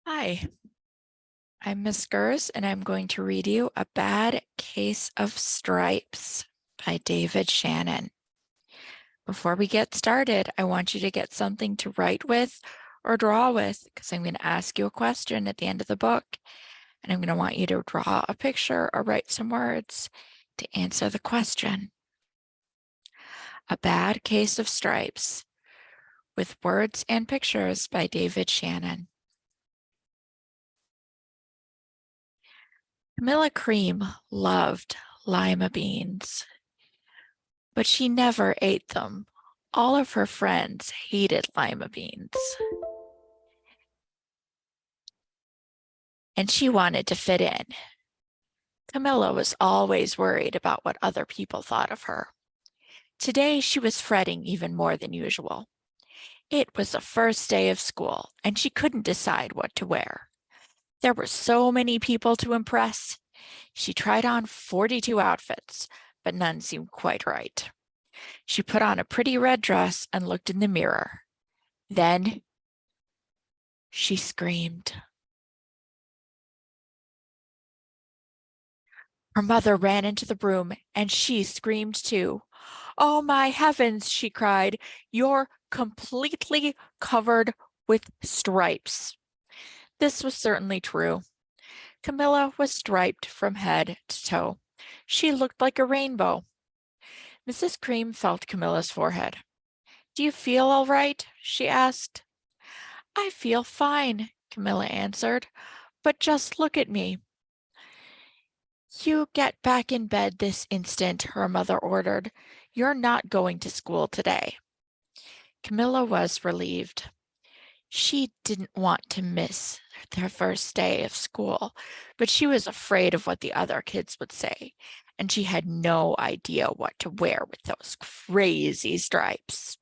Hi, I'm Miss Gers, and I'm going to read you A Bad Case of Stripes by David Shannon. Before we get started, I want you to get something to write with or draw with because I'm going to ask you a question at the end of the book, and I'm going to want you to draw a picture or write some words to answer the question. A Bad Case of Stripes with words and pictures by David Shannon. Camilla Cream loved lima beans, but she never ate them. All of her friends hated lima beans, and she wanted to fit in. Camilla was always worried about what other people thought of her. Today she was fretting even more than usual. It was the first day of school, and she couldn't decide what to wear. There were so many people to impress. She tried on 42 outfits, but none seemed quite right. She put on a pretty red dress and looked in the mirror. Then she screamed. Her mother ran into the room, and she screamed too. "Oh, my heavens," she cried. "You're completely covered with stripes." This was certainly true. Camilla was striped from head to toe. She looked like a rainbow. Mrs. Cream felt Camilla's forehead. "Do you feel all right?" she asked. "I feel fine," Camilla answered, "but just look at me." "You get back in bed this instant," her mother ordered. "You're not going to school today." Camilla was relieved. She didn't want to miss their first day of school, but she was afraid of what the other kids would say, and she had no idea what to wear with those crazy stripes.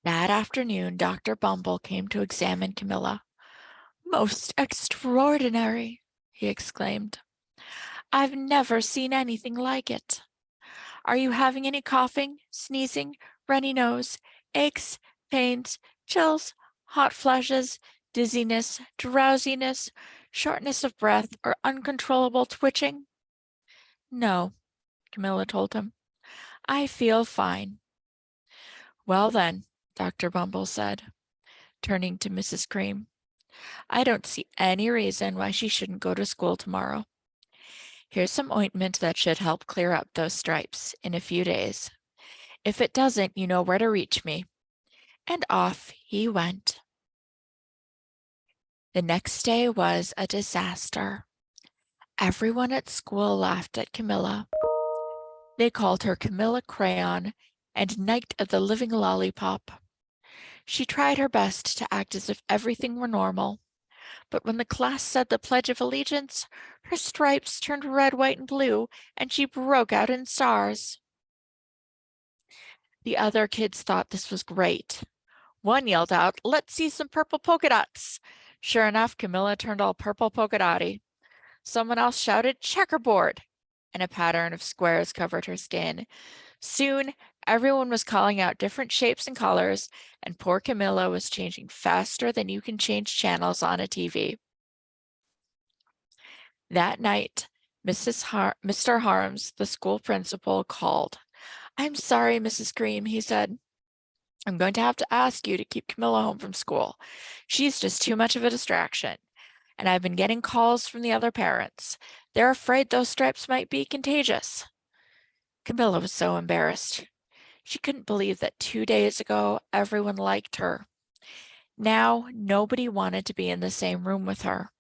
That afternoon, Dr. Bumble came to examine Camilla. "Most extraordinary," he exclaimed. "I've never seen anything like it. Are you having any coughing, sneezing, runny nose, aches, pains, chills, hot flashes, dizziness, drowsiness, shortness of breath, or uncontrollable twitching?" "No," Camilla told him. "I feel fine." "Well then," Dr. Bumble said, turning to Mrs. Cream, "I don't see any reason why she shouldn't go to school tomorrow. Here's some ointment that should help clear up those stripes in a few days. If it doesn't, you know where to reach me." And off he went. The next day was a disaster. Everyone at school laughed at Camilla. They called her Camilla Crayon and Night of the Living Lollipop. She tried her best to act as if everything were normal, but when the class said the Pledge of Allegiance, her stripes turned red, white, and blue, and she broke out in stars. The other kids thought this was great. One yelled out, "Let's see some purple polka dots." Sure enough, Camilla turned all purple polka dotty. Someone else shouted, "Checkerboard," and a pattern of squares covered her skin. Soon, everyone was calling out different shapes and colors, and poor Camilla was changing faster than you can change channels on a TV. That night, Mr. Harms, the school principal, called. "I'm sorry, Mrs. Cream," he said. "I'm going to have to ask you to keep Camilla home from school. She's just too much of a distraction. And I've been getting calls from the other parents. They're afraid those stripes might be contagious." Camilla was so embarrassed. She couldn't believe that 2 days ago everyone liked her. Now nobody wanted to be in the same room with her.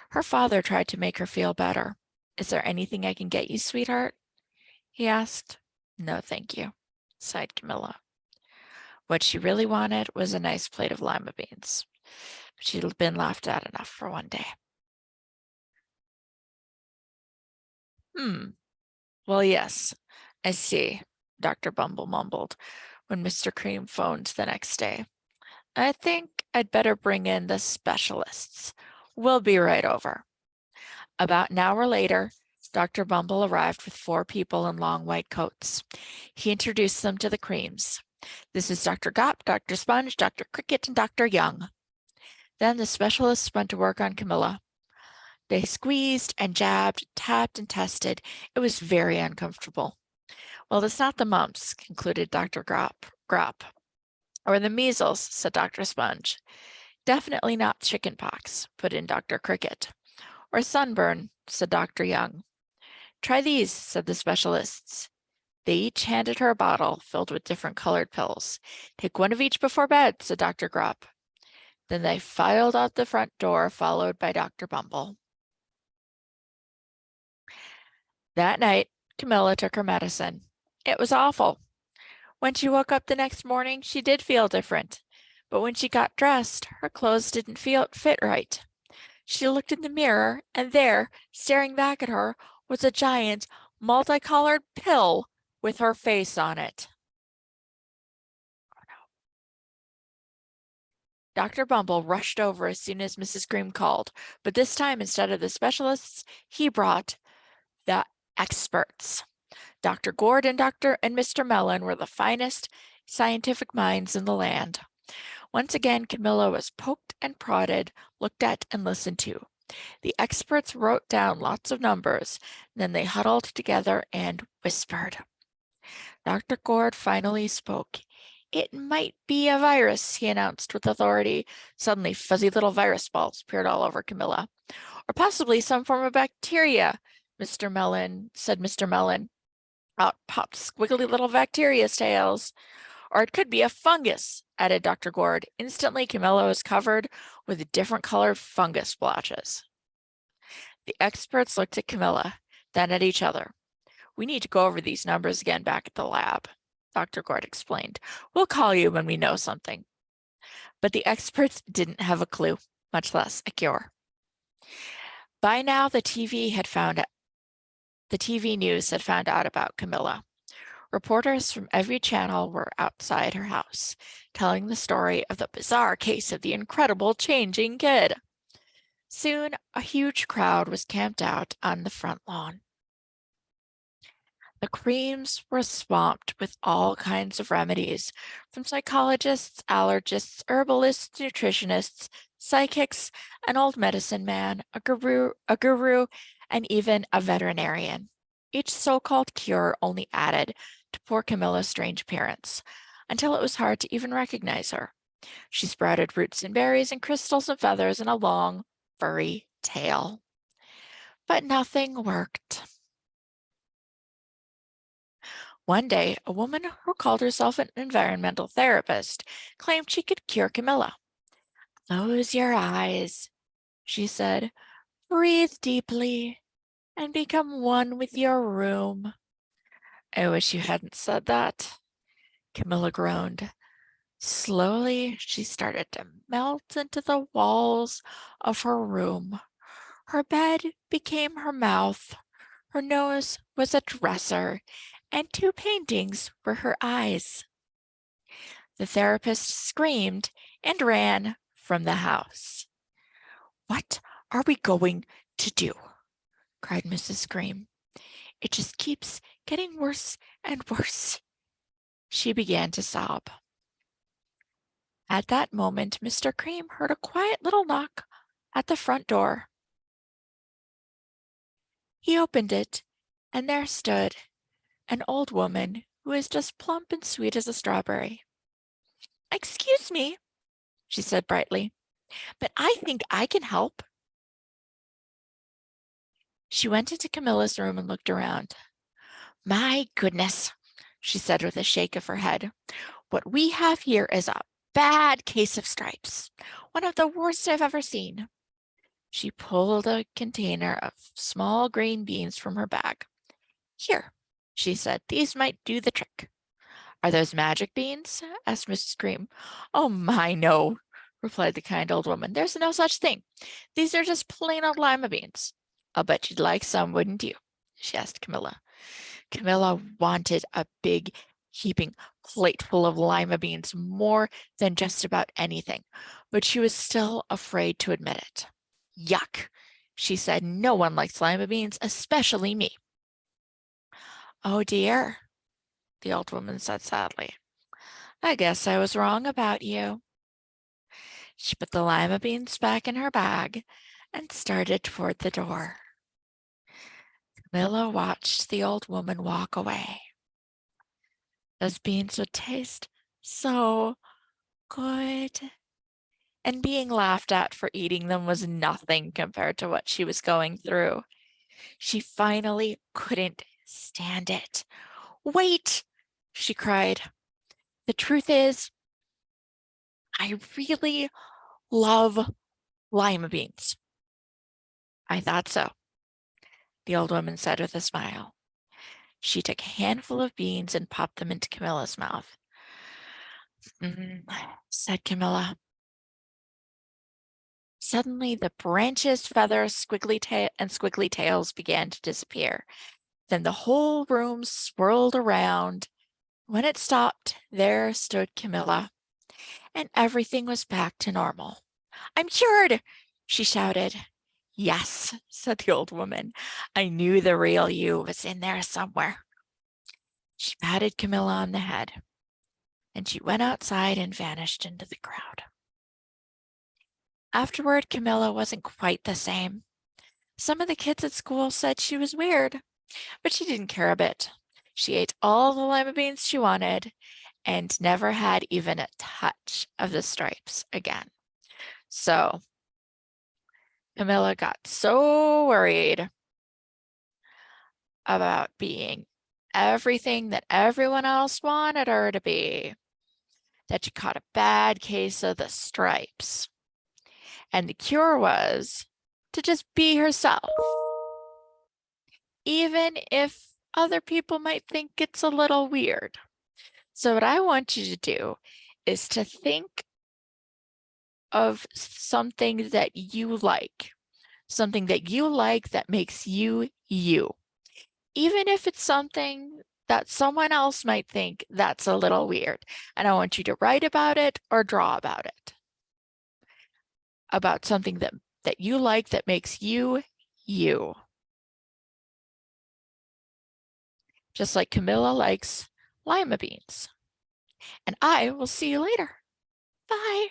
Her father tried to make her feel better. "Is there anything I can get you, sweetheart?" he asked. "No, thank you," sighed Camilla. What she really wanted was a nice plate of lima beans. But she'd been laughed at enough for one day. Well, yes, I see," Dr. Bumble mumbled when Mr. Cream phoned the next day. "I think I'd better bring in the specialists. We'll be right over." About an hour later, Dr. Bumble arrived with 4 people in long white coats. He introduced them to the Creams. This is Dr. Gop, Dr. Sponge, Dr. Cricket, and Dr. Young. Then the specialists went to work on Camilla. They squeezed and jabbed, tapped and tested. It was very uncomfortable. Well, it's not the mumps, concluded Dr. Grop. Or the measles, said Dr. Sponge. Definitely not chickenpox, put in Dr. Cricket. Or sunburn, said Dr. Young. Try these, said the specialists. They each handed her a bottle filled with different colored pills. Take one of each before bed, said Dr. Grop. Then they filed out the front door, followed by Dr. Bumble. That night, Camilla took her medicine. It was awful. When she woke up the next morning, she did feel different. But when she got dressed, her clothes didn't fit right. She looked in the mirror, and there, staring back at her, was a giant, multicolored pill with her face on it. Dr. Bumble rushed over as soon as Mrs. Cream called, but this time, instead of the specialists, he brought the experts. Dr. Gord and Mr. Mellon were the finest scientific minds in the land. Once again, Camilla was poked and prodded, looked at and listened to. The experts wrote down lots of numbers, then they huddled together and whispered. Dr. Gord finally spoke. It might be a virus, he announced with authority. Suddenly, fuzzy little virus balls appeared all over Camilla. Or possibly some form of bacteria, said Mr. Mellon. Out popped squiggly little bacteria tails. Or it could be a fungus, added Dr. Gord. Instantly, Camilla was covered with different colored fungus splotches. The experts looked at Camilla, then at each other. We need to go over these numbers again back at the lab, Dr. Gord explained. We'll call you when we know something. But the experts didn't have a clue, much less a cure. By now, the TV news had found out about Camilla. Reporters from every channel were outside her house, telling the story of the bizarre case of the incredible changing kid. Soon, a huge crowd was camped out on the front lawn. The Creams were swamped with all kinds of remedies, from psychologists, allergists, herbalists, nutritionists, psychics, an old medicine man, a guru, and even a veterinarian. Each so-called cure only added to poor Camilla's strange appearance, until it was hard to even recognize her. She sprouted roots and berries and crystals and feathers and a long, furry tail. But nothing worked. One day, a woman who called herself an environmental therapist claimed she could cure Camilla. Close your eyes, she said. Breathe deeply and become one with your room. I wish you hadn't said that, Camilla groaned. Slowly, she started to melt into the walls of her room. Her bed became her mouth. Her nose was a dresser, and 2 paintings were her eyes. The therapist screamed and ran from the house. What are we going to do? Cried Mrs. Cream. It just keeps getting worse and worse. She began to sob. At that moment, Mr. Cream heard a quiet little knock at the front door. He opened it, and there stood an old woman who was just plump and sweet as a strawberry. Excuse me, she said brightly, but I think I can help. She went into Camilla's room and looked around. My goodness, she said with a shake of her head. What we have here is a bad case of stripes, one of the worst I've ever seen. She pulled a container of small green beans from her bag. Here, she said, these might do the trick. Are those magic beans? Asked Mrs. Cream. Oh my, no, replied the kind old woman. There's no such thing. These are just plain old lima beans. I'll bet you'd like some, wouldn't you? She asked Camilla. Camilla wanted a big, heaping plate full of lima beans more than just about anything, but she was still afraid to admit it. Yuck, she said. No one likes lima beans, especially me. Oh dear, the old woman said sadly. I guess I was wrong about you. She put the lima beans back in her bag and started toward the door. Camilla watched the old woman walk away. Those beans would taste so good. And being laughed at for eating them was nothing compared to what she was going through. She finally couldn't stand it. Wait, she cried. The truth is, I really love lima beans. I thought so, the old woman said with a smile. She took a handful of beans and popped them into Camilla's mouth. Mm, said Camilla. Suddenly, the branches, feathers, and squiggly tails began to disappear. Then the whole room swirled around. When it stopped, there stood Camilla, and everything was back to normal. I'm cured, she shouted. Yes, said the old woman. I knew the real you was in there somewhere. She patted Camilla on the head, and she went outside and vanished into the crowd. Afterward, Camilla wasn't quite the same. Some of the kids at school said she was weird, but she didn't care a bit. She ate all the lima beans she wanted and never had even a touch of the stripes again. So Camilla got so worried about being everything that everyone else wanted her to be that she caught a bad case of the stripes. And the cure was to just be herself, even if other people might think it's a little weird. So, what I want you to do is to think of something that you like that makes you you, even if it's something that someone else might think that's a little weird. And I want you to write about it or draw about it, about something that you like that makes you you. Just like Camilla likes lima beans. And I will see you later. Bye.